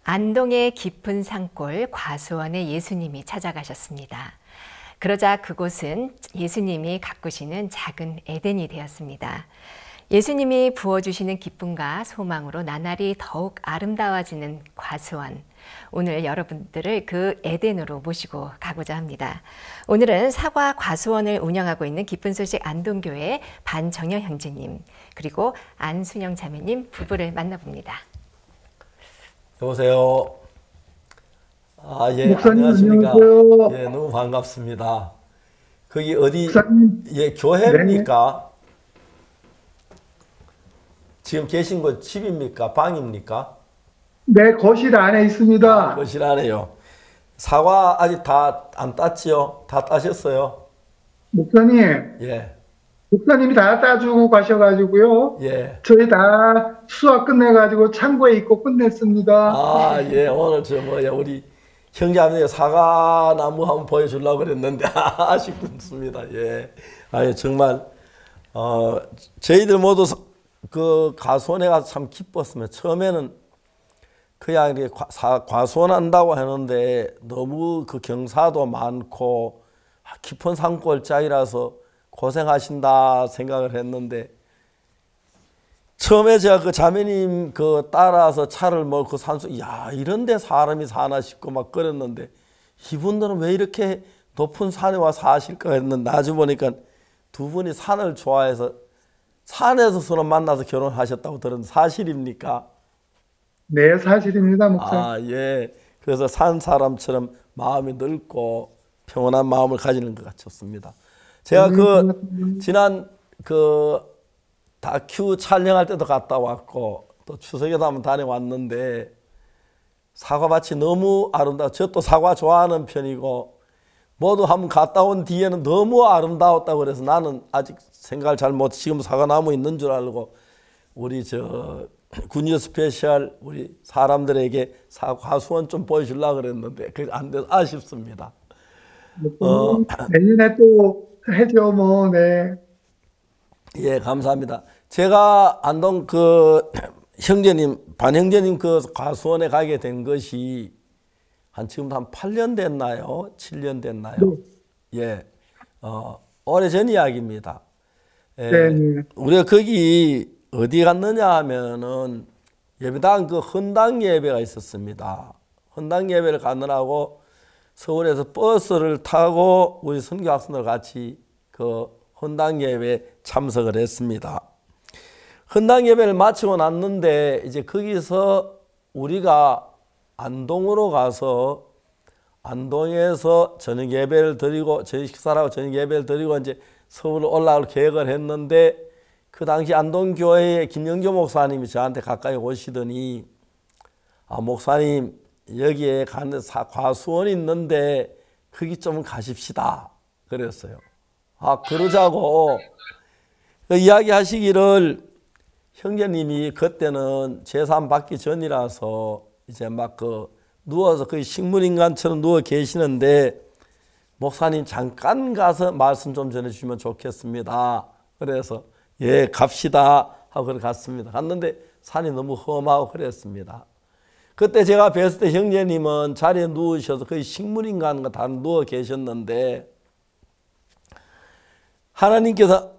안동의 깊은 산골 과수원에 예수님이 찾아가셨습니다. 그러자 그곳은 예수님이 가꾸시는 작은 에덴이 되었습니다. 예수님이 부어주시는 기쁨과 소망으로 나날이 더욱 아름다워지는 과수원. 오늘 여러분들을 그 에덴으로 모시고 가고자 합니다. 오늘은 사과 과수원을 운영하고 있는 기쁜 소식 안동교회 반정여 형제님 그리고 안순영 자매님 부부를 만나봅니다. 여보세요. 예, 목사님 안녕하십니까. 안녕하세요. 예, 너무 반갑습니다. 거기 어디, 목사님, 예, 교회입니까? 지금 계신 곳 집입니까? 방입니까? 네, 거실 안에 있습니다. 거실 안에요. 사과 아직 다 안 땄지요? 다 따셨어요? 목사님, 예, 목사님이 다 따주고 가셔가지고요. 예. 저희 다 수학 끝내가지고 창고에 있고 끝냈습니다. 예, 오늘 우리 형제자매 사과나무 한번 보여주려고 그랬는데, 아쉽습니다. 예. 정말, 저희들 모두 그 과수원에 가서 참 기뻤으면 처음에는 그냥 이렇게 과수원한다고 하는데 너무 그 경사도 많고 깊은 산골짜기라서 고생하신다 생각을 했는데 처음에 제가 그 자매님 그 따라서 차를 몰고 그 산속, 야, 이런 데 사람이 사나 싶고 막 그랬는데 이분들은 왜 이렇게 높은 산에 와 사실까 했는데 나중에 보니까 두 분이 산을 좋아해서 산에서 서로 만나서 결혼하셨다고 들은 사실입니까? 네, 사실입니다, 목사님. 예. 그래서 산 사람처럼 마음이 넓고 평온한 마음을 가지는 것 같았습니다. 제가 지난 다큐 촬영할 때도 갔다 왔고 또 추석에도 한번 다녀왔는데 사과밭이 너무 아름다워. 저 또 사과 좋아하는 편이고 모두 한번 갔다 온 뒤에는 너무 아름다웠다고 그래서 나는 아직 생각을 잘 못, 지금 사과나무 있는 줄 알고 우리 군유 스페셜 우리 사람들에게 과수원 좀 보여주려고 그랬는데 그게 안 돼서 아쉽습니다. 내년에 또 해죠, 뭐, 네. 예, 감사합니다. 제가 안동 형제님, 반형제님 과수원에 가게 된 것이 지금 한 8년 됐나요? 7년 됐나요? 네. 예, 오래전 이야기입니다. 예, 네. 우리가 거기 어디 갔느냐 하면은 예배당 헌당 예배가 있었습니다. 헌당 예배를 가느라고 서울에서 버스를 타고 우리 선교 학생들 같이 헌당 예배에 참석을 했습니다. 헌당 예배를 마치고 났는데 이제 거기서 우리가 안동으로 가서 안동에서 저녁 예배를 드리고 저희 식사하고 저녁 예배를 드리고 이제 서울로 올라올 계획을 했는데 그 당시 안동교회의 김영교 목사님이 저한테 가까이 오시더니 목사님 여기에 가는 과수원이 있는데 거기 좀 가십시다 그랬어요. 그러자고 이야기하시기를 형제님이 그때는 제산 받기 전이라서 이제 막 누워서 거의 식물인간처럼 누워 계시는데 목사님 잠깐 가서 말씀 좀 전해주시면 좋겠습니다. 그래서 예, 갑시다 하고 갔습니다. 갔는데 산이 너무 험하고 그랬습니다. 그때 제가 뵀을 때 형제님은 자리에 누우셔서 거의 식물인간과 다 누워 계셨는데 하나님께서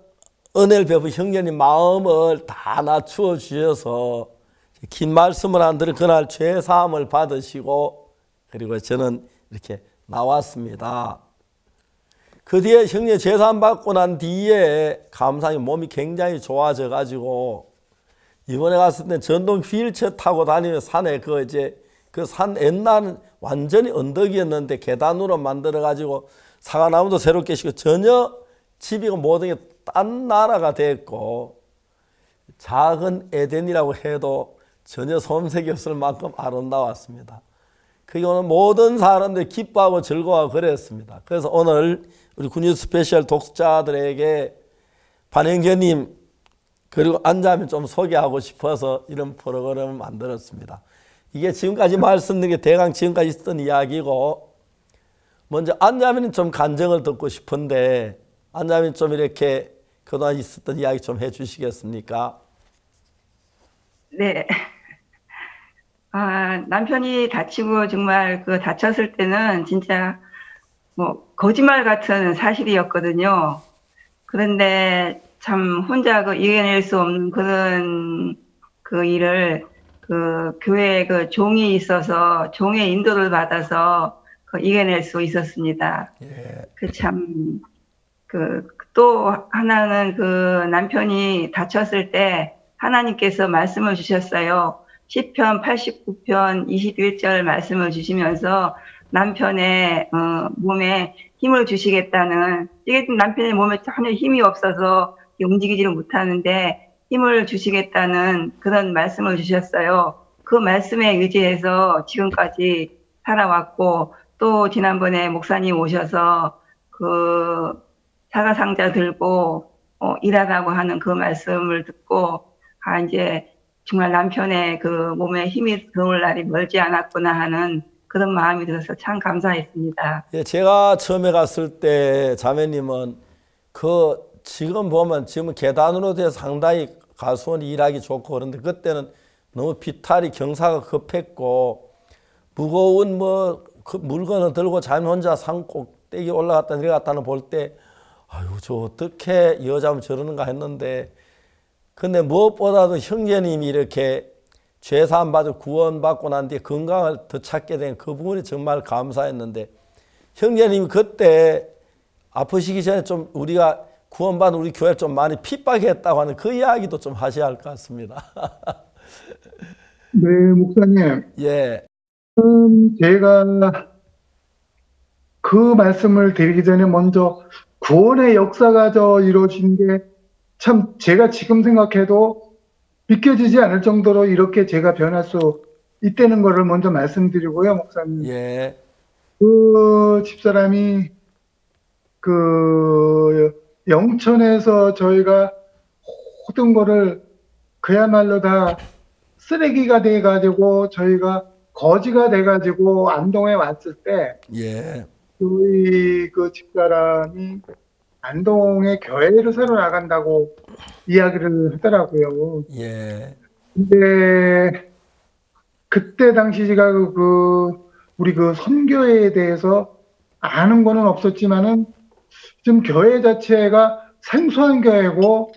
은혜를 베푼 형제님 마음을 다 낮추어 주셔서 긴 말씀을 안 들은 그날 죄사함을 받으시고 그리고 저는 이렇게 나왔습니다. 그 뒤에 형님 죄사함 받고 난 뒤에 감사히 몸이 굉장히 좋아져 가지고 이번에 갔을 때 전동 휠체어 타고 다니는 산에 그 산 옛날은 완전히 언덕이었는데 계단으로 만들어 가지고 사과나무도 새롭게 심고 전혀 집이고 모든 게 딴 나라가 됐고 작은 에덴이라고 해도 전혀 손색이 없을 만큼 아름다웠습니다. 그게 오늘 모든 사람들이 기뻐하고 즐거워하고 그랬습니다. 그래서 오늘 우리 군유 스페셜 독자들에게 반형제님 그리고 안자매 좀 소개하고 싶어서 이런 프로그램을 만들었습니다. 이게 지금까지 말씀드린 게 대강 지금까지 있었던 이야기고 먼저 안자매는 좀 간증을 듣고 싶은데 안자매는 좀 이렇게 그동안 있었던 이야기 좀 해주시겠습니까? 네. 남편이 다치고 정말 그 다쳤을 때는 진짜 뭐 거짓말 같은 사실이었거든요. 그런데 참 혼자 그 이겨낼 수 없는 그런 그 일을 그 교회에 그 종이 있어서 종의 인도를 받아서 그 이겨낼 수 있었습니다. 예. 그 참, 또 하나는 그 남편이 다쳤을 때 하나님께서 말씀을 주셨어요. 시편 89편 21절 말씀을 주시면서 남편의 몸에 힘을 주시겠다는, 이게 남편의 몸에 전혀 힘이 없어서 움직이지를 못하는데 힘을 주시겠다는 그런 말씀을 주셨어요. 그 말씀에 의지해서 지금까지 살아왔고, 또 지난번에 목사님 오셔서 그 사과상자 들고 일하라고 하는 그 말씀을 듣고, 이제 정말 남편의 그 몸에 힘이 들어올 날이 멀지 않았구나 하는 그런 마음이 들어서 참 감사했습니다. 예, 제가 처음에 갔을 때 자매님은 지금 보면 지금 계단으로 돼서 상당히 가수원이 일하기 좋고 그런데 그때는 너무 비탈이 경사가 급했고 무거운 그 물건을 들고 자매 혼자 산 꼭대기 올라갔다 내려갔다는 볼 때 아유 저 어떻게 여자면 저러는가 했는데 근데 무엇보다도 형제님이 이렇게 죄사함 받고 구원받고 난 뒤에 건강을 더 찾게 된 그 부분이 정말 감사했는데 형제님이 그때 아프시기 전에 좀 우리가 구원받은 우리 교회를 좀 많이 핍박했다고 하는 그 이야기도 좀 하셔야 할 것 같습니다. 네, 목사님. 예. 제가 그 말씀을 드리기 전에 먼저 구원의 역사가 이루어진 게 참 제가 지금 생각해도 믿겨지지 않을 정도로 이렇게 제가 변할 수 있다는 것을 먼저 말씀드리고요, 목사님. 예. 그 집사람이 그 영천에서 저희가 모든 거를 그야말로 다 쓰레기가 돼가지고 저희가 거지가 돼가지고 안동에 왔을 때 예. 저희 그 집사람이 안동에 교회를 새로 나간다고 이야기를 하더라고요. 예. 근데 그때 당시 제가 우리 그 선교회에 대해서 아는 거는 없었지만은 좀 교회 자체가 생소한 교회고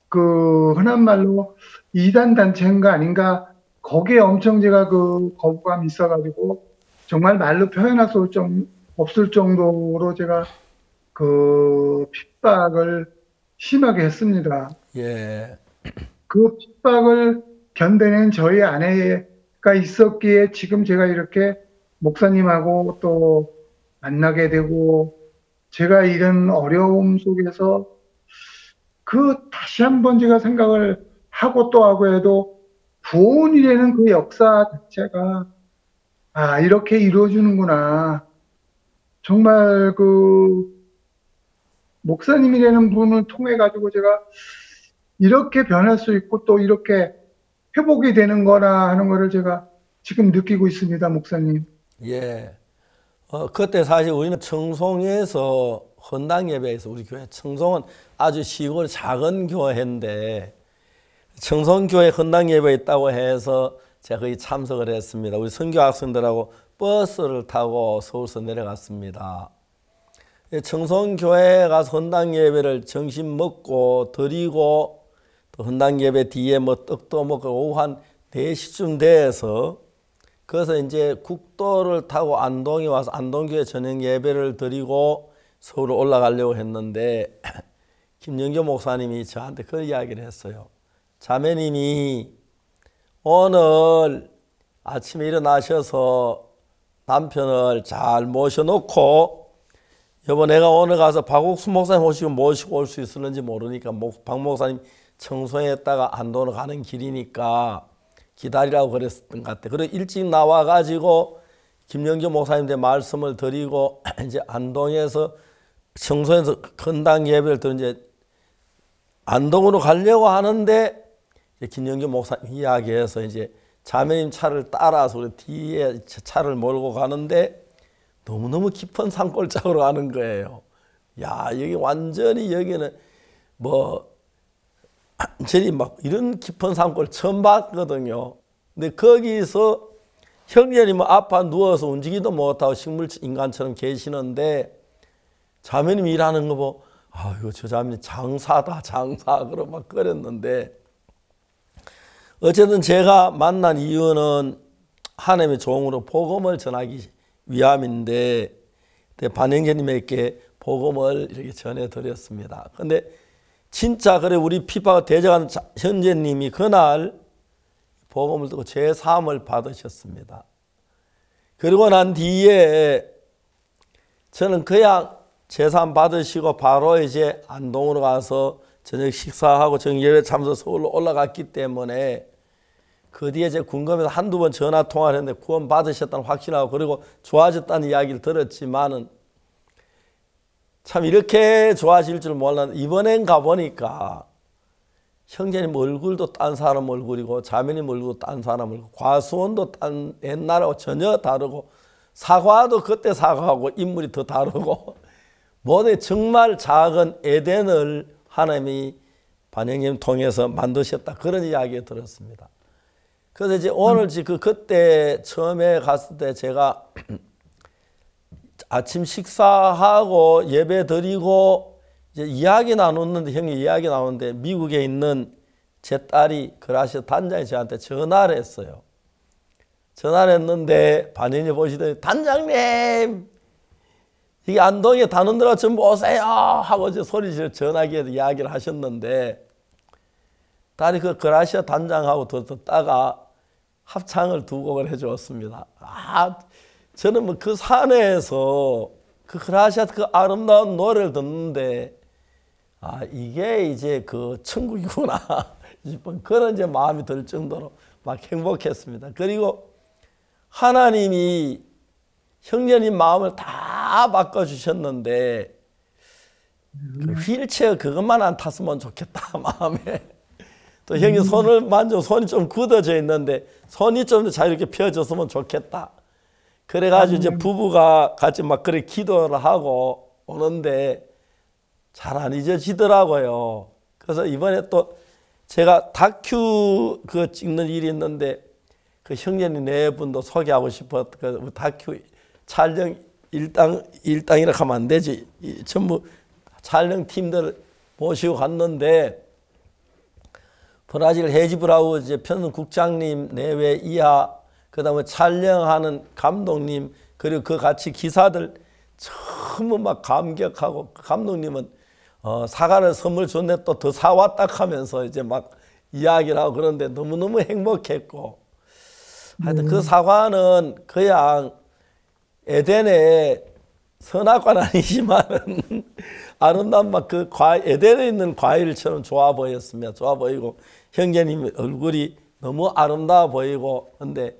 그 흔한 말로 이단 단체인가 아닌가 거기에 엄청 제가 그 거부감이 있어가지고 정말 말로 표현할 수 없을 정도로 제가 그 핍박을 심하게 했습니다. 예. 그 핍박을 견뎌낸 저희 아내가 있었기에 지금 제가 이렇게 목사님하고 또 만나게 되고 제가 이런 어려움 속에서 다시 한번 제가 생각을 하고 또 하고 해도 구원이라는 그 역사 자체가 이렇게 이루어지는구나. 정말 목사님이라는 분을 통해 가지고 제가 이렇게 변할 수 있고 또 이렇게 회복이 되는 거나 하는 거를 제가 지금 느끼고 있습니다, 목사님. 예. 그때 사실 우리는 청송에서 헌당 예배에서 우리 교회 청송은 아주 시골 작은 교회인데 청송교회 헌당 예배 있다고 해서 제가 거기 참석을 했습니다. 우리 선교 학생들하고 버스를 타고 서울서 내려갔습니다. 청송교회 가서 헌당 예배를 점심 먹고 드리고 또 헌당 예배 뒤에 뭐 떡도 먹고 오후 한 4시쯤 돼서 그래서 이제 국도를 타고 안동에 와서 안동교회 저녁 예배를 드리고 서울 올라가려고 했는데 김영교 목사님이 저한테 그 이야기를 했어요. 자매님이 오늘 아침에 일어나셔서 남편을 잘 모셔놓고 여보 내가 오늘 가서 박옥수 목사님 모시고 올 수 있을는지 모르니까 박 목사님 청송에다가 안동으로 가는 길이니까 기다리라고 그랬던 것 같아. 그리고 일찍 나와가지고 김영교 목사님한테 말씀을 드리고 이제 안동에서 청송에서 건당 예배를 드린 이제 안동으로 가려고 하는데 김영교 목사님 이야기해서 이제 자매님 차를 따라서 우리 뒤에 차를 몰고 가는데 너무너무 깊은 산골짜기로 가는 거예요. 야, 여기 완전히 여기는 완전히 막 이런 깊은 산골 처음 봤거든요. 근데 거기서 형제님은 아파 누워서 움직이도 못하고 식물 인간처럼 계시는데 자매님이 일하는 거 보고 아이고 저 자매님 장사다 장사 그러고 막 그랬는데 어쨌든 제가 만난 이유는 하나님의 종으로 복음을 전하기 위함인데 반영재님에게 복음을 이렇게 전해드렸습니다. 근데 진짜 그래 우리 피파가 대적하는 현재님이 그날 복음을 듣고 제3을 받으셨습니다. 그리고 난 뒤에 저는 그냥 제3 받으시고 바로 이제 안동으로 가서 저녁 식사하고 정예배 참석 서울로 올라갔기 때문에 그 뒤에 제 궁금해서 한두 번 전화 통화를 했는데 구원 받으셨다는 확신하고 그리고 좋아졌다는 이야기를 들었지만은 참 이렇게 좋아질 줄 몰랐는데 이번엔 가보니까 형제님 얼굴도 딴 사람 얼굴이고 자매님 얼굴도 딴 사람 얼굴, 과수원도 딴 옛날하고 전혀 다르고 사과도 그때 사과하고 인물이 더 다르고 모두 정말 작은 에덴을 하나님이 반영님 통해서 만드셨다 그런 이야기 들었습니다. 그래서 이제 오늘 그때 처음에 갔을 때 제가 아침 식사하고 예배 드리고 이제 이야기 나눴는데 형이 이야기 나오는데 미국에 있는 제 딸이 그라시아 단장이 저한테 전화를 했어요. 전화를 했는데 반인이 보시더니 단장님 이게 안동에 단원들하고 전부 오세요 하고 이제 소리를 전화기에 이야기를 하셨는데 딸이 그 그라시아 단장하고 듣다가 합창을 두 곡을 해주었습니다. 저는 뭐 그 산에서 그 그라시아 그 아름다운 노래를 듣는데 이게 이제 그 천국이구나 싶은 그런 이제 마음이 들 정도로 막 행복했습니다. 그리고 하나님이 형제님 마음을 다 바꿔주셨는데 그 휠체어 그것만 안 탔으면 좋겠다 마음에. 또 형이 손을 만져 손이 좀 굳어져 있는데 손이 좀 더 자유롭게 펴졌으면 좋겠다. 그래가지고 이제 부부가 같이 막 그렇게 기도를 하고 오는데 잘 안 잊어지더라고요. 그래서 이번에 또 제가 다큐 그 찍는 일이 있는데 그 형제님 네 분도 소개하고 싶었 그 다큐 촬영 일당이라 하면 안 되지. 전부 촬영 팀들 모시고 갔는데 브라질 헤지브라우 이제 편집국장님 내외 이하 그다음에 촬영하는 감독님 그리고 그 같이 기사들 전부 막 감격하고 감독님은 사과를 선물 줬네 또 더 사왔다 하면서 이제 막 이야기를 하고 그런데 너무너무 행복했고 하여튼 그 사과는 그냥 에덴의 선악과는 아니지만은 아름다운 막 그 에덴에 있는 과일처럼 좋아 보였습니다. 좋아 보이고 형제님 얼굴이 너무 아름다워 보이고 근데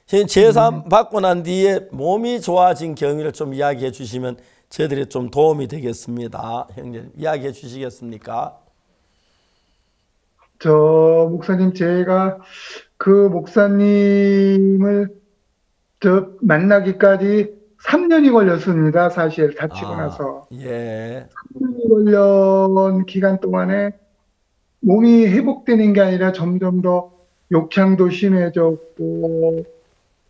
제삼 받고 난 뒤에 몸이 좋아진 경위를 좀 이야기해 주시면 저희들이 좀 도움이 되겠습니다. 형제님 이야기해 주시겠습니까? 목사님 제가 그 목사님을 만나기까지 3년이 걸렸습니다. 사실 다치고 나서. 예. 3년이 걸린 기간 동안에 몸이 회복되는 게 아니라 점점 더 욕창도 심해졌고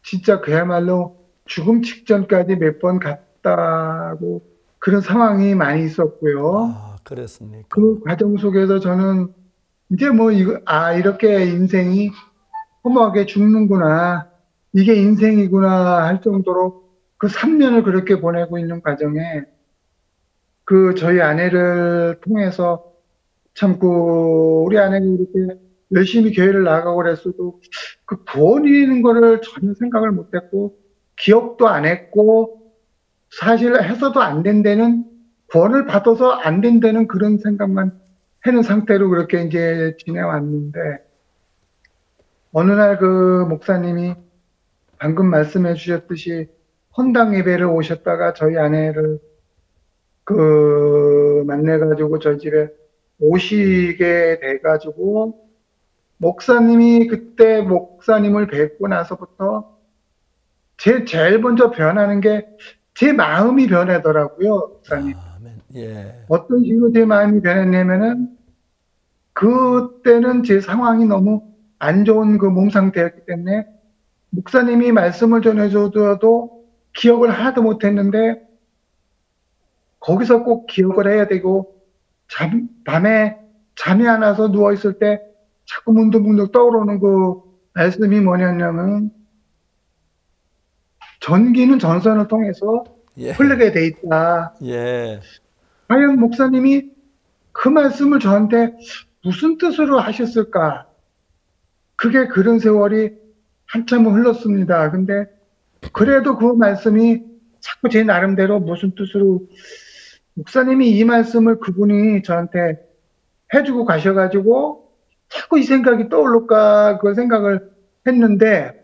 진짜 그야말로 죽음 직전까지 몇 번 갔다고 그런 상황이 많이 있었고요. 그랬습니까? 그 과정 속에서 저는 이제 뭐 이렇게 인생이 허무하게 죽는구나. 이게 인생이구나 할 정도로 그 3년을 그렇게 보내고 있는 과정에 그 저희 아내를 통해서 참 우리 아내가 이렇게 열심히 교회를 나가고 그랬어도 그 구원이라는 거를 전혀 생각을 못했고 기억도 안 했고 사실 해서도 안 된다는 구원을 받아서 안 된다는 그런 생각만 하는 상태로 그렇게 이제 지내왔는데 어느 날 그 목사님이 방금 말씀해 주셨듯이 헌당 예배를 오셨다가 저희 아내를 만나가지고 저희 집에 오시게 돼가지고 목사님이 그때 목사님을 뵙고 나서부터 제일 먼저 변하는 게 제 마음이 변하더라고요, 목사님. 예. 어떤 식으로 제 마음이 변했냐면은 그때는 제 상황이 너무 안 좋은 그 몸 상태였기 때문에 목사님이 말씀을 전해줘도 기억을 하나도 못했는데 거기서 꼭 기억을 해야 되고 밤에 잠이 안 와서 누워있을 때 자꾸 문득문득 떠오르는 그 말씀이 뭐냐면 전기는 전선을 통해서 예. 흐르게 돼 있다. 예. 과연 목사님이 그 말씀을 저한테 무슨 뜻으로 하셨을까? 그게 그런 세월이 한참을 흘렀습니다. 근데 그래도 그 말씀이 자꾸 제 나름대로 무슨 뜻으로 목사님이 이 말씀을 그분이 저한테 해주고 가셔가지고 자꾸 이 생각이 떠오를까 그걸 생각을 했는데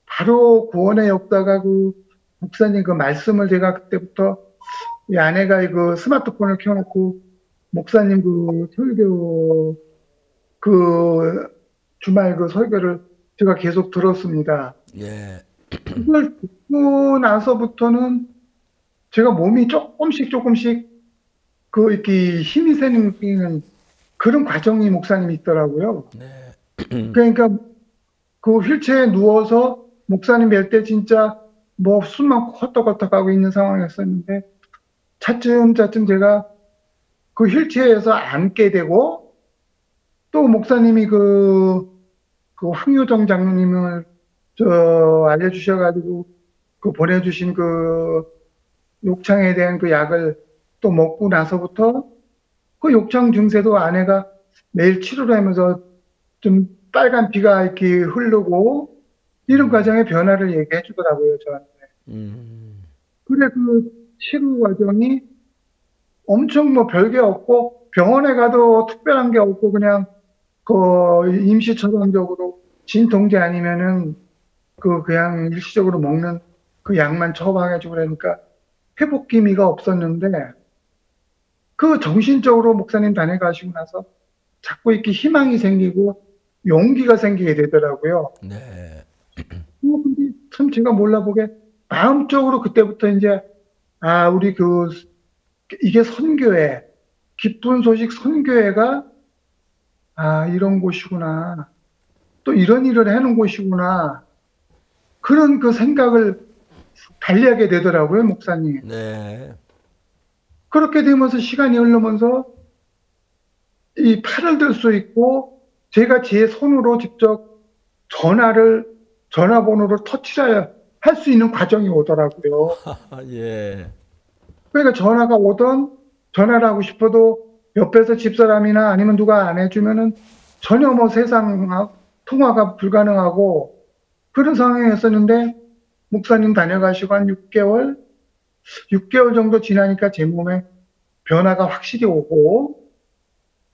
바로 구원의 역사가 그 목사님 그 말씀을 제가 그때부터 이 아내가 그 스마트폰을 켜놓고 목사님 그 설교 그 주말 그 설교를 제가 계속 들었습니다. 예. 그걸 듣고 나서부터는 제가 몸이 조금씩 그 이렇게 힘이 생기는 그런 과정이 목사님이 있더라고요. 네. 그러니까 그 휠체어에 누워서 목사님 뵐 때 진짜 뭐 숨만 헛떡헛떡하고 있는 상황이었었는데 차츰 제가 그 휠체어에서 앉게 되고 또 목사님이 그 황효정 장로님을 알려주셔가지고 그 보내주신 그 욕창에 대한 그 약을 또 먹고 나서부터 그 욕창 증세도 아내가 매일 치료를 하면서 좀 빨간 피가 이렇게 흐르고 이런 과정의 변화를 얘기해 주더라고요, 저한테. 그래, 그 치료 과정이 엄청 뭐 별게 없고 병원에 가도 특별한 게 없고 그냥 그 임시처방적으로 진통제 아니면은 그냥 일시적으로 먹는 그 약만 처방해주고 그러니까 회복 기미가 없었는데 그 정신적으로 목사님 다녀가시고 나서 자꾸 이렇게 희망이 생기고 용기가 생기게 되더라고요. 네. 근데 참 제가 몰라보게 마음적으로 그때부터 이제 우리 이게 선교회, 기쁜 소식 선교회가 이런 곳이구나. 또 이런 일을 하는 곳이구나. 그런 그 생각을 달리하게 되더라고요, 목사님. 네. 그렇게 되면서 시간이 흐르면서 이 팔을 들 수 있고 제가 제 손으로 직접 전화번호를 터치를 할 수 있는 과정이 오더라고요. 예. 그러니까 전화가 오던 전화를 하고 싶어도 옆에서 집사람이나 아니면 누가 안 해주면은 전혀 뭐 세상 통화가 불가능하고 그런 상황이었었는데 목사님 다녀가시고 한 6개월 정도 지나니까 제 몸에 변화가 확실히 오고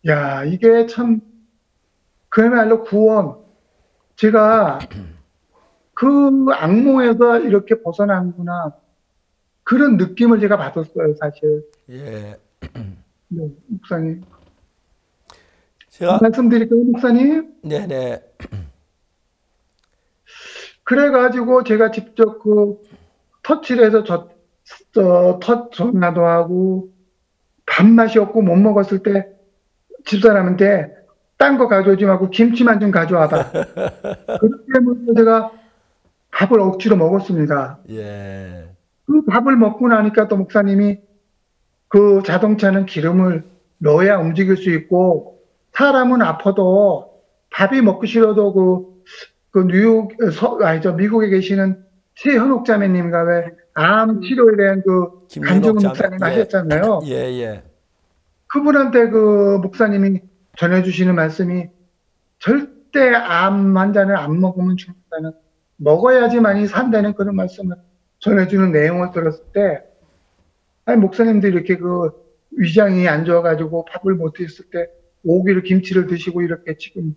야 이게 참 그야말로 구원 제가 그 악몽에서 이렇게 벗어나는구나 그런 느낌을 제가 받았어요 사실. 예. 네, 목사님. 제가 말씀드릴까요, 목사님? 네네. 그래가지고 제가 직접 그 터치를 해서 전화도 하고 밥맛이 없고 못 먹었을 때 집사람한테 딴 거 가져오지 말고 김치만 좀 가져와봐. 그렇게 해서 제가 밥을 억지로 먹었습니다. 예. 그 밥을 먹고 나니까 또 목사님이 그 자동차는 기름을 넣어야 움직일 수 있고 사람은 아파도 밥이 먹기 싫어도 미국에 계시는 최현옥 자매님과 왜 암 치료에 대한 그 간증 목사님 하셨잖아요. 예. 그분한테 그 목사님이 전해주시는 말씀이 절대 암 환자는 안 먹으면 죽는다는 먹어야지만이 산다는 그런 말씀을 전해주는 내용을 들었을 때 아니 목사님들이 이렇게 그 위장이 안 좋아가지고 밥을 못 드셨을 때 오기를 김치를 드시고 이렇게 지금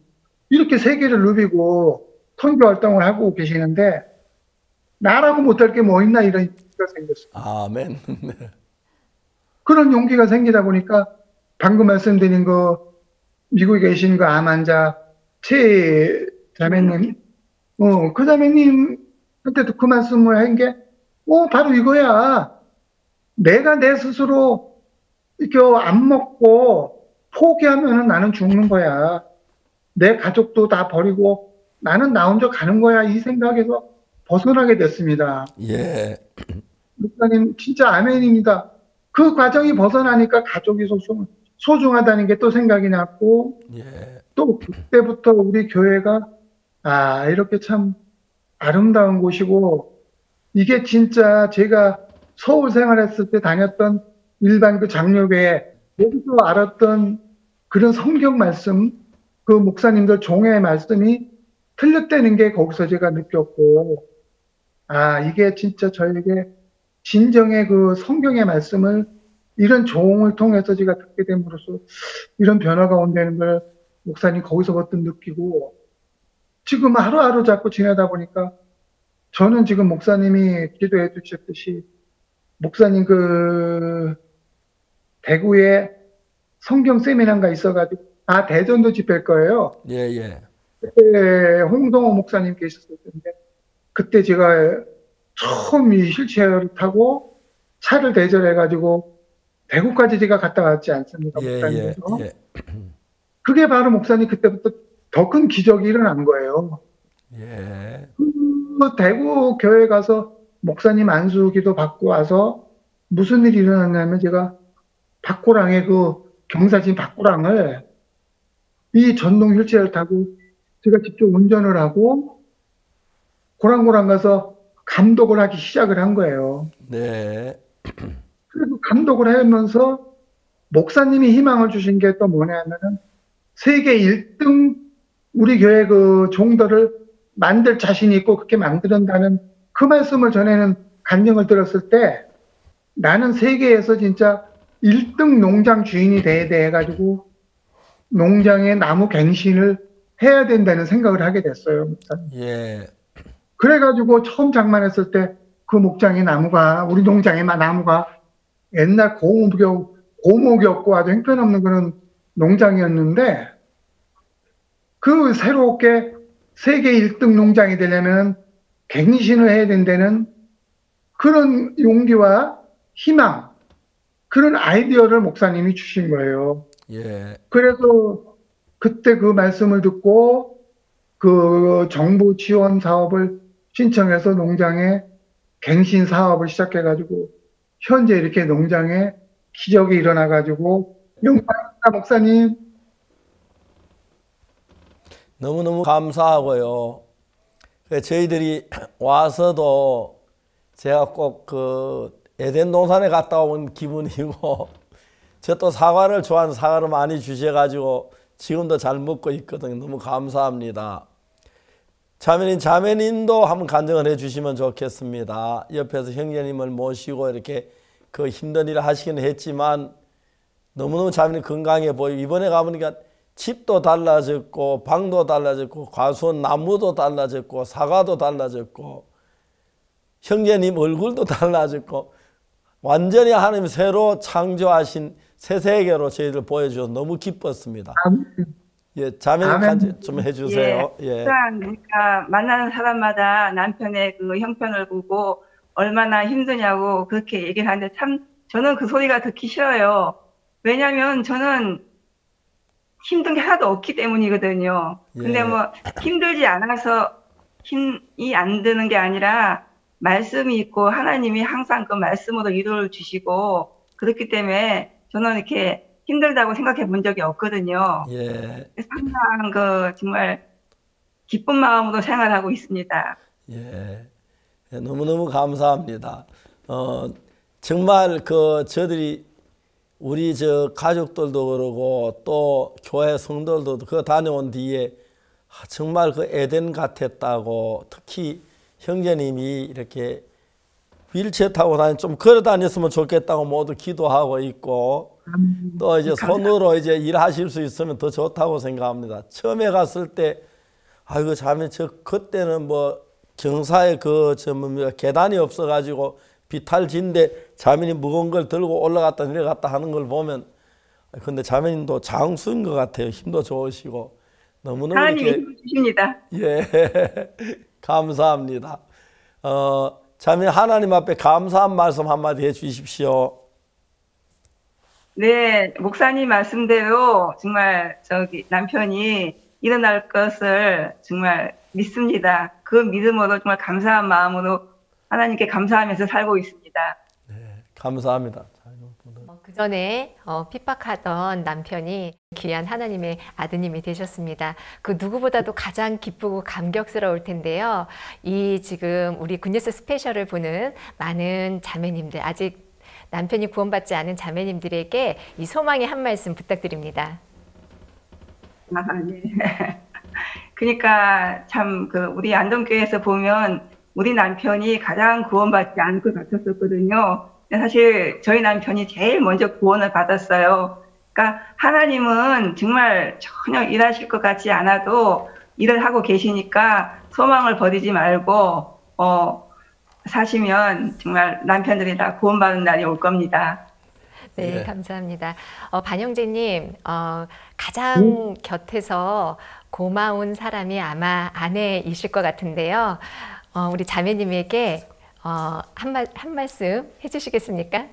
이렇게 세계를 누비고 선교 활동을 하고 계시는데 나라고 못할 게 뭐 있나 이런 용기가 생겼어요. 아멘. 그런 용기가 생기다 보니까 방금 말씀드린 그 미국에 계신 그 암 환자 최 자매님, 그 자매님한테도 그 말씀을 한 게, 바로 이거야. 내가 내 스스로 이렇게 안 먹고 포기하면은 나는 죽는 거야. 내 가족도 다 버리고 나는 나 혼자 가는 거야 이 생각에서 벗어나게 됐습니다. 예. 목사님 진짜 아멘입니다. 그 과정이 벗어나니까 가족이 소중하다는 게 또 생각이 났고 예. 또 그때부터 우리 교회가 이렇게 참 아름다운 곳이고 이게 진짜 제가 서울 생활했을 때 다녔던 일반 그 장로교회 여기서 알았던 그런 성경 말씀 그 목사님들 종의 말씀이 틀렸다는 게 거기서 제가 느꼈고 이게 진짜 저에게 진정의 그 성경의 말씀을 이런 종을 통해서 제가 듣게 됨으로써 이런 변화가 온다는 걸 목사님 거기서부터 느끼고 지금 하루하루 자꾸 지내다 보니까 저는 지금 목사님이 기도해 주셨듯이 목사님 그 대구에 성경 세미나가 있어가지고 대전도 집회일 거예요. 예, 예. 그때 홍성호 목사님 계셨을 텐데 그때 제가 처음 이 휠체어를 타고 차를 대절해가지고 대구까지 제가 갔다 왔지 않습니까? 예, 목사님께서. 예, 예. 그게 바로 목사님 그때부터 더 큰 기적이 일어난 거예요. 예. 그 대구 교회 가서 목사님 안수기도 받고 와서 무슨 일이 일어났냐면 제가 박고랑의 그 경사진 박고랑을 이 전동 휠체어를 타고 제가 직접 운전을 하고 고랑고랑 가서 감독을 하기 시작을 한 거예요. 네. 그래서 감독을 하면서 목사님이 희망을 주신 게 또 뭐냐면은 세계 1등 우리 교회 그 종들을 만들 자신이 있고 그렇게 만든다는 그 말씀을 전에는 간증을 들었을 때 나는 세계에서 진짜 1등 농장 주인이 돼야 돼 해가지고 농장에 나무 갱신을 해야 된다는 생각을 하게 됐어요. 목사님. 예. 그래가지고 처음 장만했을 때 그 목장의 나무가 우리 농장의 나무가 옛날 고목이었고 아주 형편없는 그런 농장이었는데 그 새롭게 세계 1등 농장이 되려면 갱신을 해야 된다는 그런 용기와 희망 그런 아이디어를 목사님이 주신 거예요. 예. 그래서 그때 그 말씀을 듣고 그 정부 지원 사업을 신청해서 농장에 갱신 사업을 시작해가지고 현재 이렇게 농장에 기적이 일어나가지고 영광입니다, 목사님. 너무너무 감사하고요. 저희들이 와서도 제가 꼭 그 에덴 동산에 갔다 온 기분이고 저 또 사과를 좋아하는 사과를 많이 주셔가지고 지금도 잘 먹고 있거든요. 너무 감사합니다. 자매님도 한번 간증을 해주시면 좋겠습니다. 옆에서 형제님을 모시고 이렇게 그 힘든 일을 하시긴 했지만 너무너무 자매님 건강해 보이고 이번에 가보니까 집도 달라졌고 방도 달라졌고 과수원 나무도 달라졌고 사과도 달라졌고 형제님 얼굴도 달라졌고 완전히 하나님 새로 창조하신 새 세계로 저희들 보여주셔서 너무 기뻤습니다. 예, 자매님 간증 좀 해주세요. 예. 그러니까 만나는 사람마다 남편의 그 형편을 보고 얼마나 힘드냐고 그렇게 얘기를 하는데 참 저는 그 소리가 듣기 싫어요. 왜냐하면 저는 힘든 게 하나도 없기 때문이거든요. 근데 예. 뭐 힘들지 않아서 힘이 안 드는 게 아니라 말씀이 있고 하나님이 항상 그 말씀으로 위로를 주시고 그렇기 때문에 저는 이렇게 힘들다고 생각해 본 적이 없거든요. 예. 항상 그 정말 기쁜 마음으로 생활하고 있습니다. 예. 너무너무 감사합니다. 정말 저들이 우리 가족들도 그러고 또 교회 성도들도 그거 다녀온 뒤에 정말 그 에덴 같았다고 특히 형제님이 이렇게 휠체어 타고 좀 걸어 다녔으면 좋겠다고 모두 기도하고 있고 또 이제 손으로 이제 일하실 수 있으면 더 좋다고 생각합니다. 처음에 갔을 때 아이고 자매 그때는 뭐 경사에 계단이 없어가지고 비탈진데 자매님 무거운 걸 들고 올라갔다 내려갔다 하는 걸 보면 근데 자매님도 장수인 것 같아요. 힘도 좋으시고 너무너무 하나님이 힘을 주십니다. 예. 감사합니다. 자매 하나님 앞에 감사한 말씀 한마디 해 주십시오. 네, 목사님 말씀대로 정말 남편이 일어날 것을 정말 믿습니다. 그 믿음으로 정말 감사한 마음으로 하나님께 감사하면서 살고 있습니다. 네, 감사합니다. 그 전에 핍박하던 남편이 귀한 하나님의 아드님이 되셨습니다. 그 누구보다도 가장 기쁘고 감격스러울 텐데요. 이 지금 우리 굿뉴스 스페셜을 보는 많은 자매님들, 아직 남편이 구원받지 않은 자매님들에게 이 소망의 한 말씀 부탁드립니다. 네. 그러니까 참 우리 안동교회에서 보면 우리 남편이 가장 구원받지 않을 것 같았었거든요. 사실 저희 남편이 제일 먼저 구원을 받았어요. 그러니까 하나님은 정말 전혀 일하실 것 같지 않아도 일을 하고 계시니까 소망을 버리지 말고 사시면 정말 남편들이 다 구원받는 날이 올 겁니다. 네, 네. 감사합니다. 반영재님, 가장 곁에서 고마운 사람이 아마 아내이실 것 같은데요. 우리 자매님에게 한 말씀 해주시겠습니까?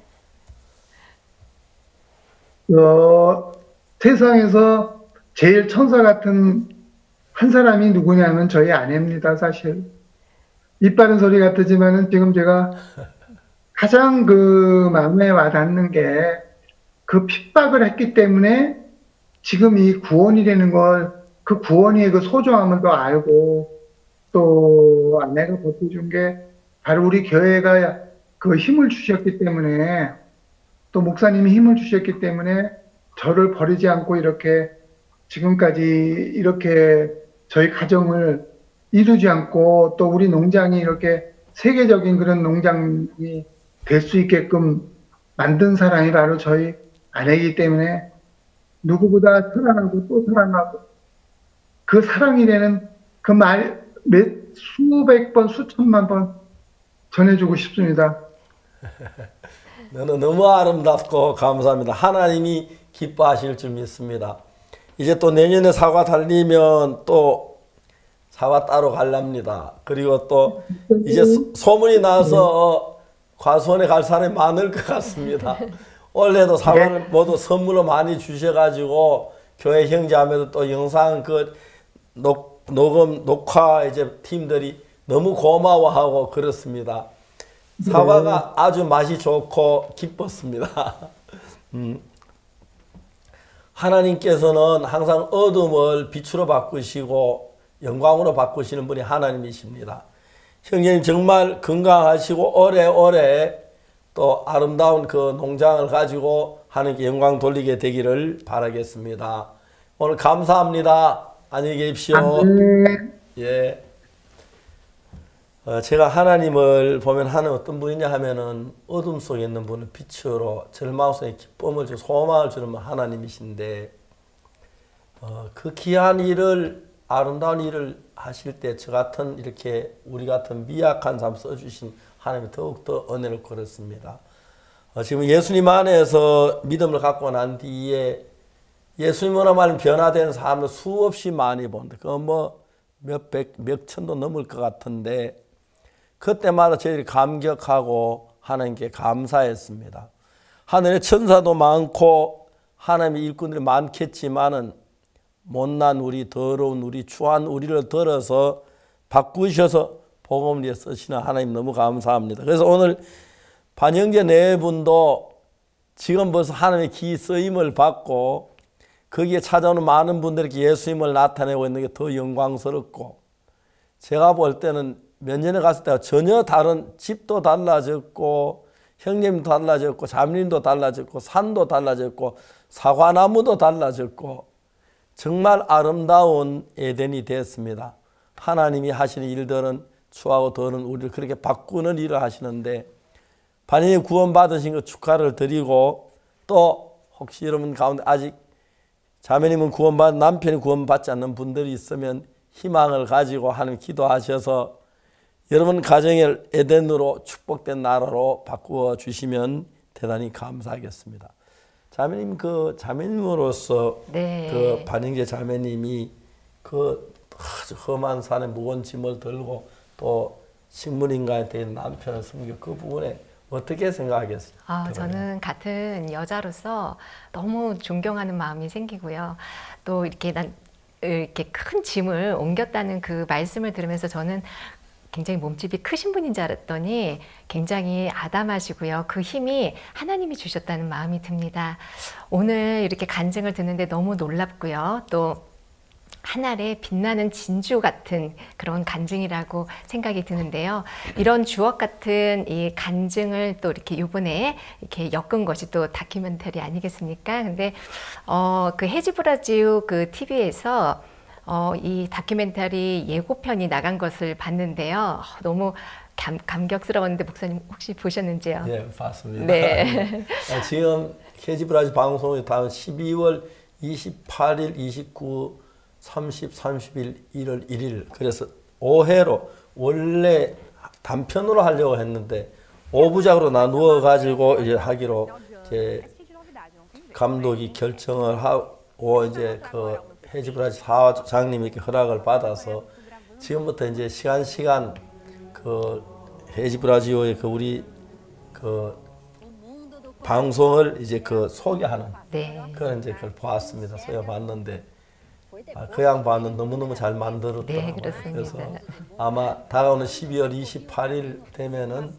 세상에서 제일 천사 같은 한 사람이 누구냐면 저희 아내입니다, 사실. 입 바른 소리 같지만은 지금 제가 가장 그 마음에 와닿는 게 그 핍박을 했기 때문에 지금 이 구원이 되는 걸, 그 구원의 그 소중함을 더 알고 또 아내가 버텨준 게 바로 우리 교회가 그 힘을 주셨기 때문에 또 목사님이 힘을 주셨기 때문에 저를 버리지 않고 이렇게 지금까지 이렇게 저희 가정을 이루지 않고 또 우리 농장이 이렇게 세계적인 그런 농장이 될 수 있게끔 만든 사람이 바로 저희 아내이기 때문에 누구보다 사랑하고 또 사랑하고 그 사랑이 되는 그 말 수백 번, 수천만 번 전해주고 싶습니다. 너무 아름답고 감사합니다. 하나님이 기뻐하실 줄 믿습니다. 이제 또 내년에 사과 달리면 또 사과 따로 갈랍니다. 그리고 또 이제 소문이 나서 과수원에 갈 사람이 많을 것 같습니다. 원래도 사과를 모두 선물로 많이 주셔가지고 교회 형제하면서 또 영상 녹화 이제 팀들이 너무 고마워하고 그렇습니다. 사과가 아주 맛이 좋고 기뻤습니다. 하나님께서는 항상 어둠을 빛으로 바꾸시고 영광으로 바꾸시는 분이 하나님이십니다. 형제님 정말 건강하시고 오래오래 또 아름다운 그 농장을 가지고 하나님께 영광 돌리게 되기를 바라겠습니다. 오늘 감사합니다. 안녕히 계십시오. 예. 제가 하나님을 보면 하나님 어떤 분이냐 하면은 어둠 속에 있는 분을 빛으로 절망 속에 기쁨을 주고 소망을 주는 하나님이신데 그 귀한 일을 아름다운 일을 하실 때 저 같은 이렇게 우리 같은 미약한 삶 써주신 하나님이 더욱더 은혜를 걸었습니다. 지금 예수님 안에서 믿음을 갖고 난 뒤에 예수님으로 말하면 변화된 사람을 수없이 많이 본다. 그거 뭐 몇 천도 넘을 것 같은데 그때마다 저희들이 감격하고 하나님께 감사했습니다. 하늘에 천사도 많고 하나님의 일꾼들이 많겠지만은 못난 우리, 더러운 우리, 추한 우리를 들어서 바꾸셔서 복음을 위해 쓰시는 하나님 너무 감사합니다. 그래서 오늘 반영제 네 분도 지금 벌써 하나님의 기 쓰임을 받고 거기에 찾아오는 많은 분들에게 예수님을 나타내고 있는 게 더 영광스럽고 제가 볼 때는 몇 년에 갔을 때 전혀 다른 집도 달라졌고 형님도 달라졌고 자매님도 달라졌고 산도 달라졌고 사과나무도 달라졌고 정말 아름다운 에덴이 됐습니다. 하나님이 하시는 일들은 추하고 더는 우리를 그렇게 바꾸는 일을 하시는데 반영이 구원받으신 것 축하를 드리고 또 혹시 여러분 가운데 아직 자매님은 남편이 구원받지 않는 분들이 있으면 희망을 가지고 하나님 기도하셔서 여러분 가정을 에덴으로 축복된 나라로 바꾸어 주시면 대단히 감사하겠습니다. 자매님 자매님으로서 네. 그 반영재 자매님이 그 아주 험한 산에 무거운 짐을 들고 또 식물인간에 대한 남편을 섬기고 그 부분에 어떻게 생각하겠어요? 저는 같은 여자로서 너무 존경하는 마음이 생기고요. 또 이렇게 이렇게 큰 짐을 옮겼다는 그 말씀을 들으면서 저는 굉장히 몸집이 크신 분인 줄 알았더니 굉장히 아담하시고요. 그 힘이 하나님이 주셨다는 마음이 듭니다. 오늘 이렇게 간증을 듣는데 너무 놀랍고요. 또 하늘에 빛나는 진주 같은 그런 간증이라고 생각이 드는데요. 이런 주옥 같은 이 간증을 또 이렇게 이번에 이렇게 엮은 것이 또 다큐멘터리 아니겠습니까? 근데 그 헤지브라지우 그 TV에서 이 다큐멘터리 예고편이 나간 것을 봤는데요. 너무 감격스러웠는데 목사님 혹시 보셨는지요? 네, 봤습니다. 네. 지금 헤지브라지 방송이 다음 12월 28일, 29, 30, 31, 1월 1일 그래서 5회로 원래 단편으로 하려고 했는데 5부작으로 나누어 가지고 이제 하기로 이제 감독이 결정을 하고 이제 그 헤지브라지 사장님이 허락을 받아서 지금부터 이제 시간 그 헤지브라지오의 그 우리 그 방송을 이제 그 소개하는 네. 그런 이제 그걸 보았습니다. 봤는데 그 양반은 너무너무 잘 만들었더라고요. 네, 그렇습니다. 그래서 아마 다가오는 12월 28일 되면은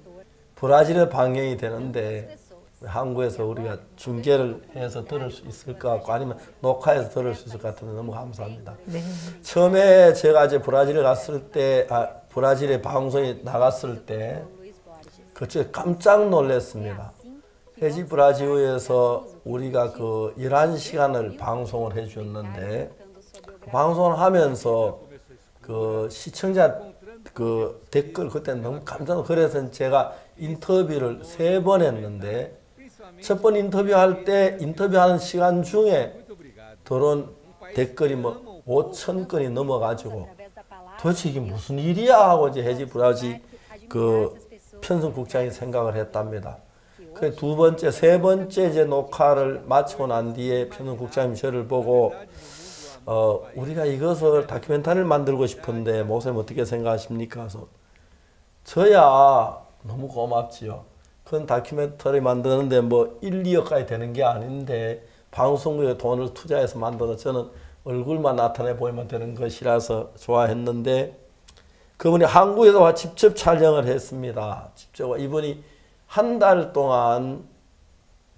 브라질에 방영이 되는데 한국에서 우리가 중계를 해서 들을 수 있을 것 같고 아니면 녹화해서 들을 수 있을 것 같은데 너무 감사합니다. 네. 처음에 제가 이제 브라질에 갔을 때, 브라질에 방송이 나갔을 때, 그때 깜짝 놀랐습니다. 헤지브라지오에서 우리가 그 11시간을 방송을 해줬는데, 방송을 하면서 그 시청자 그 댓글 그때 너무 깜짝 놀랐어요. 그래서 제가 인터뷰를 3번 했는데, 첫 번 인터뷰할 때 인터뷰하는 시간 중에 들어온 댓글이 뭐 5천 건이 넘어가지고 도대체 이게 무슨 일이야 하고 이제 헤지브라지 그 편성국장이 생각을 했답니다. 그 두 번째, 세 번째 이제 녹화를 마치고 난 뒤에 편성국장님 저를 보고 우리가 이것을 다큐멘터리를 만들고 싶은데 목사님 어떻게 생각하십니까? 그래서 저야 너무 고맙지요. 그건 다큐멘터리 만드는데 뭐 1, 2억까지 되는 게 아닌데 방송국에 돈을 투자해서 만들어 저는 얼굴만 나타내 보이면 되는 것이라서 좋아했는데 그분이 한국에서 와 직접 촬영을 했습니다. 직접 이분이 한 달 동안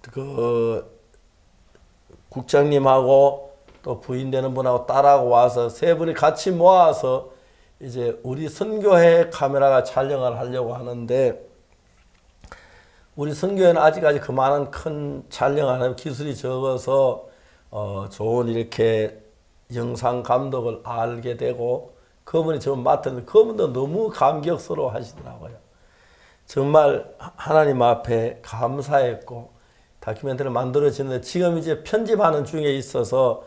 그 국장님하고 또 부인 되는 분하고 딸하고 와서 세 분이 같이 모아서 이제 우리 선교회 카메라가 촬영을 하려고 하는데 우리 선교회는 아직까지 그만한 큰 촬영 안 하면 기술이 적어서 좋은 이렇게 영상 감독을 알게 되고 그분이 좀 맡았는데 그분도 너무 감격스러워 하시더라고요. 정말 하나님 앞에 감사했고 다큐멘터리를 만들어지는데 지금 이제 편집하는 중에 있어서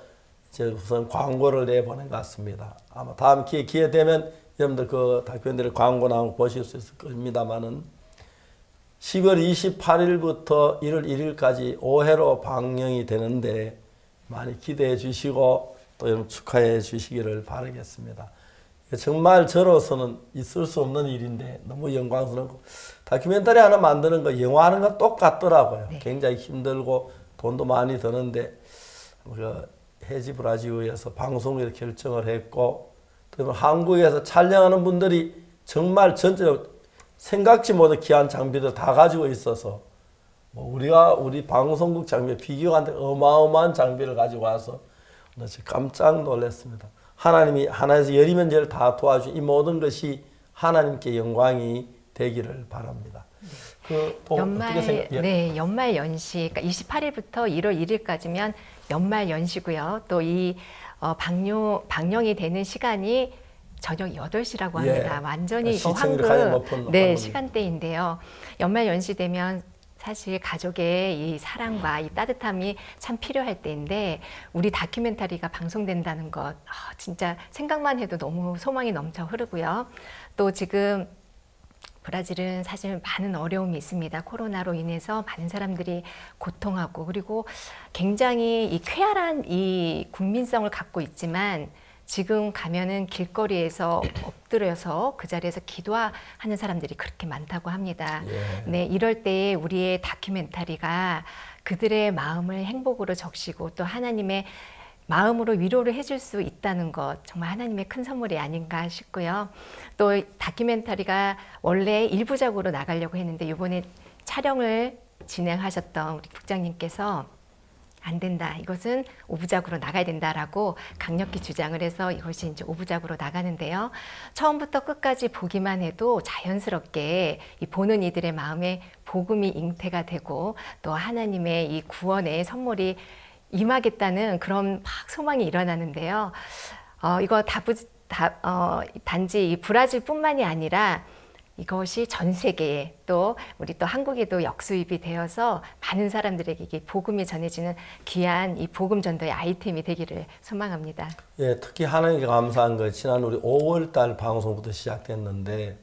이제 우선 광고를 내보낸 것 같습니다. 아마 다음 기회 되면 여러분들 그 다큐멘터리 광고 나오고 보실 수 있을 겁니다만은 10월 28일부터 1월 1일까지 5회로 방영이 되는데 많이 기대해 주시고 또 여러분 축하해 주시기를 바라겠습니다. 정말 저로서는 있을 수 없는 일인데 너무 영광스럽고 다큐멘터리 하나 만드는 거 영화 하는 거 똑같더라고요. 네. 굉장히 힘들고 돈도 많이 드는데 그 헤지브라지오에서 방송국에서 결정을 했고 또 한국에서 촬영하는 분들이 정말 전체적으로 생각지 못한 귀한 장비도 다 가지고 있어서 뭐 우리 방송국 장비 비교하는데 어마어마한 장비를 가지고 와서 깜짝 놀랐습니다. 하나님이 하나에서 열이면제를 다 도와준 이 모든 것이 하나님께 영광이 되기를 바랍니다. 연말 연시, 그러니까 28일부터 1월 1일까지면 연말 연시고요. 또 이 방영이 되는 시간이 저녁 8시라고 합니다. 예. 완전히 이거 황금 시간대인데요. 연말 연시 되면 사실 가족의 이 사랑과 이 따뜻함이 참 필요할 때인데 우리 다큐멘터리가 방송된다는 것 진짜 생각만 해도 너무 소망이 넘쳐 흐르고요. 또 지금 브라질은 사실 많은 어려움이 있습니다. 코로나로 인해서 많은 사람들이 고통하고 그리고 굉장히 이 쾌활한 이 국민성을 갖고 있지만 지금 가면은 길거리에서 엎드려서 그 자리에서 기도하는 사람들이 그렇게 많다고 합니다. 예. 네, 이럴 때에 우리의 다큐멘터리가 그들의 마음을 행복으로 적시고 또 하나님의 마음으로 위로를 해줄 수 있다는 것 정말 하나님의 큰 선물이 아닌가 싶고요. 또 다큐멘터리가 원래 1부작으로 나가려고 했는데 이번에 촬영을 진행하셨던 우리 국장님께서 안 된다. 이것은 5부작으로 나가야 된다라고 강력히 주장을 해서 이것이 이제 5부작으로 나가는데요. 처음부터 끝까지 보기만 해도 자연스럽게 이 보는 이들의 마음에 복음이 잉태가 되고 또 하나님의 이 구원의 선물이 임하겠다는 그런 막 소망이 일어나는데요. 이거 단지 이 브라질뿐만이 아니라 이것이 전 세계에 또 우리 또 한국에도 역수입이 되어서 많은 사람들에게 이게 복음이 전해지는 귀한 이 복음 전도의 아이템이 되기를 소망합니다. 예, 특히 하나님께 감사한 거 지난 우리 5월달 방송부터 시작됐는데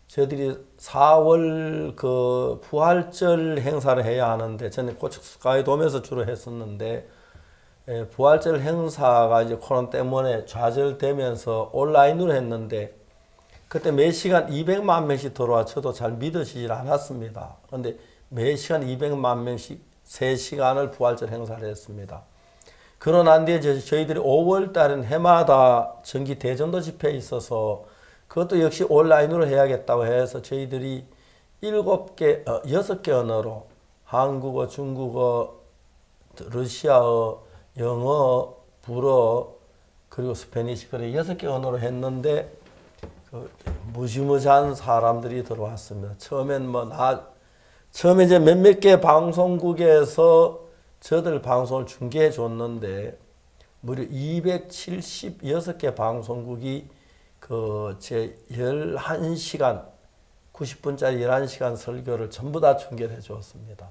저희들이 4월 그 부활절 행사를 해야 하는데 저는 고척스카이돔에서 주로 했었는데 부활절 행사가 이제 코로나 때문에 좌절되면서 온라인으로 했는데 그때 매 시간 200만 명씩 들어와 저도 잘 믿어지질 않았습니다. 그런데 매 시간 200만 명씩 3시간을 부활절 행사를 했습니다. 그러나 뒤에 저희들이 5월 달은 해마다 정기 대전도 집회에 있어서 그것도 역시 온라인으로 해야겠다고 해서 저희들이 6개 언어로 한국어, 중국어, 러시아어, 영어, 불어, 그리고 스페니시 그래 6개 언어로 했는데 무지무지한 사람들이 들어왔습니다. 처음에 이제 몇몇 개 방송국에서 저들 방송을 중계해 줬는데 무려 276개 방송국이 제 11시간 90분짜리 11시간 설교를 전부 다 중계해 주었습니다.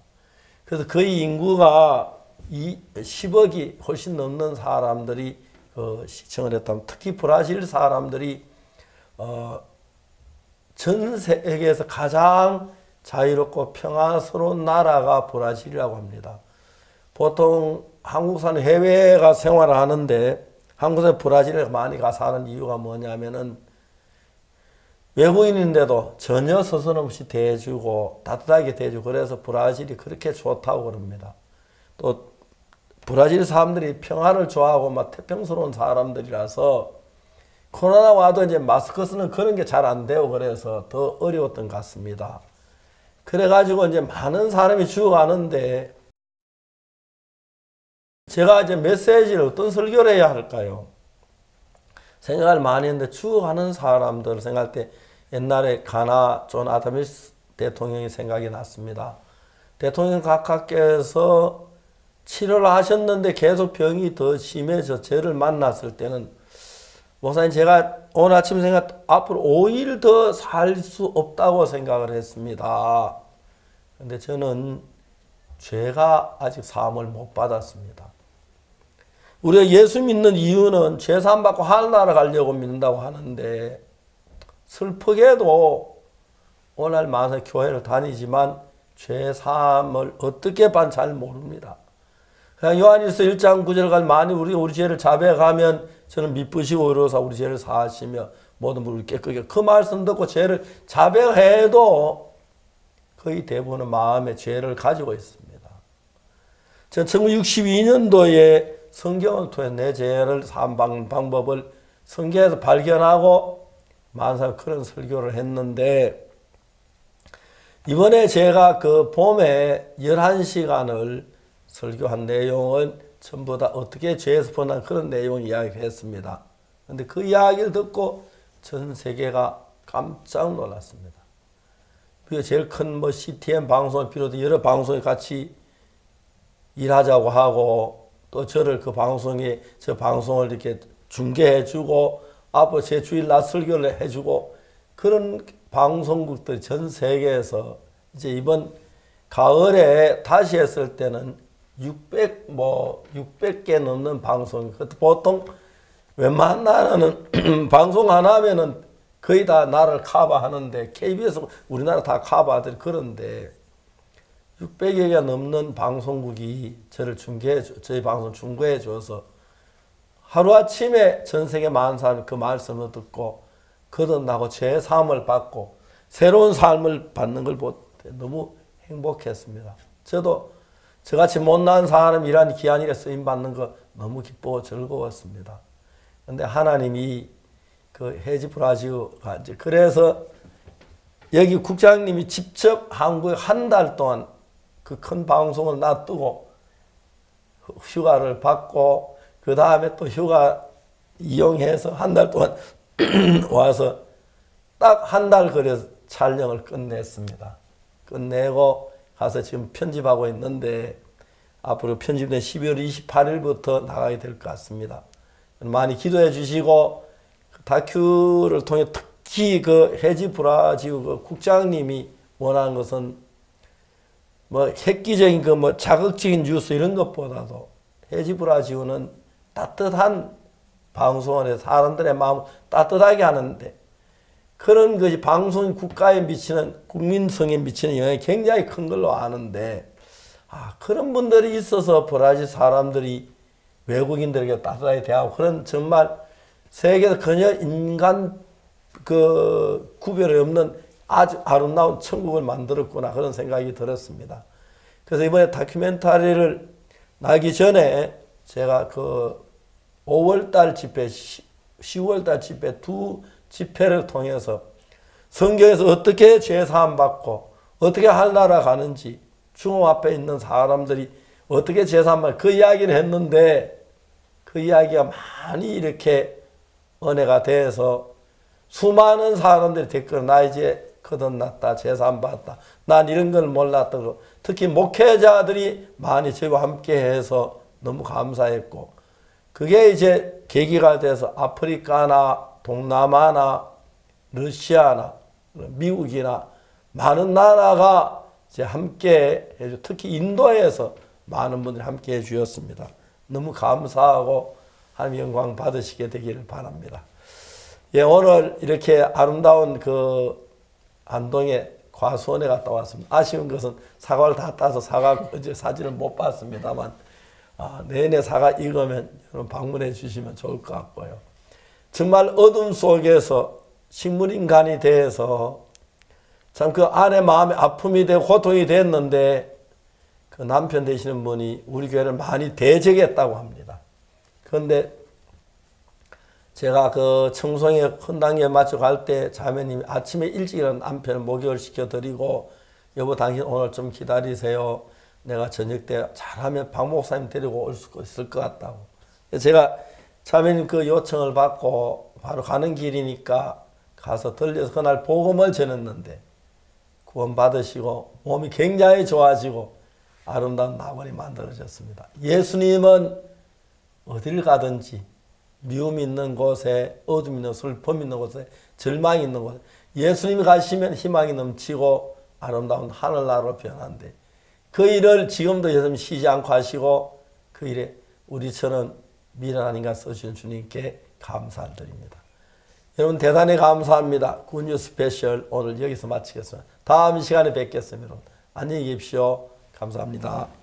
그래서 거의 인구가 10억이 훨씬 넘는 사람들이 시청을 했다면 특히 브라질 사람들이 전 세계에서 가장 자유롭고 평화스러운 나라가 브라질이라고 합니다. 보통 한국 사는 해외가 생활을 하는데 한국에서 브라질에 많이 가서 하는 이유가 뭐냐면은 외국인인데도 전혀 서슴없이 대해주고 따뜻하게 대해주고 그래서 브라질이 그렇게 좋다고 그럽니다. 또 브라질 사람들이 평화를 좋아하고 막 태평스러운 사람들이라서 코로나 와도 이제 마스크 쓰는 그런 게 잘 안 되고 그래서 더 어려웠던 것 같습니다. 그래가지고 이제 많은 사람이 죽어가는데 제가 이제 메시지를 어떤 설교를 해야 할까요? 생각을 많이 했는데 죽어가는 사람들 생각할 때 옛날에 가나 존 아담스 대통령이 생각이 났습니다. 대통령 각하께서 치료를 하셨는데 계속 병이 더 심해져 저를 만났을 때는 목사님 제가 오늘 아침 앞으로 5일 더 살 수 없다고 생각을 했습니다. 그런데 저는 죄가 아직 사함을 못 받았습니다. 우리가 예수 믿는 이유는 죄 사함 받고 하늘나라 가려고 믿는다고 하는데 슬프게도 오늘 만사 교회를 다니지만 죄 사함을 어떻게 받는지 잘 모릅니다. 그냥 요한일서 1장 9절까지 많이 우리 죄를 자백하면 저는 미쁘시고 의로우사 우리 죄를 사하시며 모든 물을 깨끗게 그 말씀 듣고 죄를 자백해도 거의 대부분은 마음에 죄를 가지고 있습니다. 전 1962년도에 성경을 통해 내 죄를 사함 방법을 성경에서 발견하고 만사 그런 설교를 했는데 이번에 제가 그 봄에 11시간을 설교한 내용은 전부 다 어떻게 죄에서 벗어난 그런 내용 이야기를 했습니다. 그런데 그 이야기를 듣고 전 세계가 깜짝 놀랐습니다. 그리고 제일 큰 CTN 방송을 비롯해 여러 방송에 같이 일하자고 하고 또 저를 그 방송에 저 방송을 이렇게 중계해주고 앞으로 제 주일날 설교를 해주고 그런 방송국들이 전 세계에서 이제 이번 가을에 다시 했을 때는 600개 넘는 방송. 보통 웬만한 나라는 방송 하나 하면은 거의 다 나라를 커버하는데 KBS 우리나라 다 커버하더니 그런데 600여 개가 넘는 방송국이 저희 방송 중계해 줘서 하루아침에 전 세계 많은 사람이 그 말씀을 듣고 거듭나고 죄 사함을 받고 새로운 삶을 받는 걸 볼 때 너무 행복했습니다. 저도 저같이 못난 사람이란 귀한 일에 쓰임 받는 거 너무 기쁘고 즐거웠습니다. 근데 하나님이 그 헤지브라지오가 이제 그래서 여기 국장님이 직접 한국에 한 달 동안 그 큰 방송을 놔두고 휴가를 받고 그 다음에 또 휴가 이용해서 한 달 동안 와서 딱 한 달 거리에서 촬영을 끝냈습니다. 끝내고 가서 지금 편집하고 있는데 앞으로 편집된 12월 28일부터 나가게 될 것 같습니다. 많이 기도해 주시고 그 다큐를 통해 특히 그 헤지브라지오 그 국장님이 원하는 것은 뭐 획기적인 그 뭐 자극적인 뉴스 이런 것보다도 헤지브라지오는 따뜻한 방송을 해서 사람들의 마음을 따뜻하게 하는데 그런 것이 방송이 국가에 미치는 국민성에 미치는 영향이 굉장히 큰 걸로 아는데 그런 분들이 있어서 브라질 사람들이 외국인들에게 따뜻하게 대하고 그런 정말 세계에서 전혀 인간 그 구별이 없는 아주 아름다운 천국을 만들었구나 그런 생각이 들었습니다. 그래서 이번에 다큐멘터리를 나기 전에 제가 그 5월달 집회, 10월달 집회 두 집회를 통해서 성경에서 어떻게 죄사함 받고 어떻게 하늘나라 가는지 죽음 앞에 있는 사람들이 어떻게 죄사함 받고 그 이야기를 했는데 그 이야기가 많이 이렇게 은혜가 돼서 수많은 사람들이 댓글 나 이제 거듭났다 죄사함 받았다 난 이런 걸 몰랐다 특히 목회자들이 많이 저희와 함께 해서 너무 감사했고 그게 이제 계기가 돼서 아프리카나 동남아나 러시아나 미국이나 많은 나라가 이제 함께 해주 특히 인도에서 많은 분들이 함께 해 주셨습니다. 너무 감사하고 하나님 영광 받으시게 되기를 바랍니다. 예, 오늘 이렇게 아름다운 그 안동에 과수원에 갔다 왔습니다. 아쉬운 것은 사과를 다 따서 사과 어제 사진을 못 봤습니다만 내내 사과 익으면 여러분 방문해 주시면 좋을 것 같고요. 정말 어둠 속에서 식물인간이 돼서 참 그 안에 마음에 아픔이 되고 고통이 됐는데 그 남편 되시는 분이 우리 교회를 많이 대적했다고 합니다. 그런데 제가 그 청송에 헌당에 맞춰 갈 때 자매님이 아침에 일찍 일어나 남편을 목욕을 시켜드리고 여보 당신 오늘 좀 기다리세요. 내가 저녁 때 잘하면 박 목사님 데리고 올 수 있을 것 같다고. 제가 자매님 그 요청을 받고 바로 가는 길이니까 가서 들려서 그날 복음을 전했는데 구원 받으시고 몸이 굉장히 좋아지고 아름다운 나원이 만들어졌습니다. 예수님은 어딜 가든지 미움 있는 곳에 어둠 있는 슬픔 있는 곳에 절망이 있는 곳에 예수님이 가시면 희망이 넘치고 아름다운 하늘나라로 변한대. 그 일을 지금도 예수님 쉬지 않고 하시고 그 일에 우리처럼 미련한 인간 써주신 주님께 감사를 드립니다. 여러분 대단히 감사합니다. 굿뉴 스페셜 오늘 여기서 마치겠습니다. 다음 시간에 뵙겠습니다. 여러분 안녕히 계십시오. 감사합니다.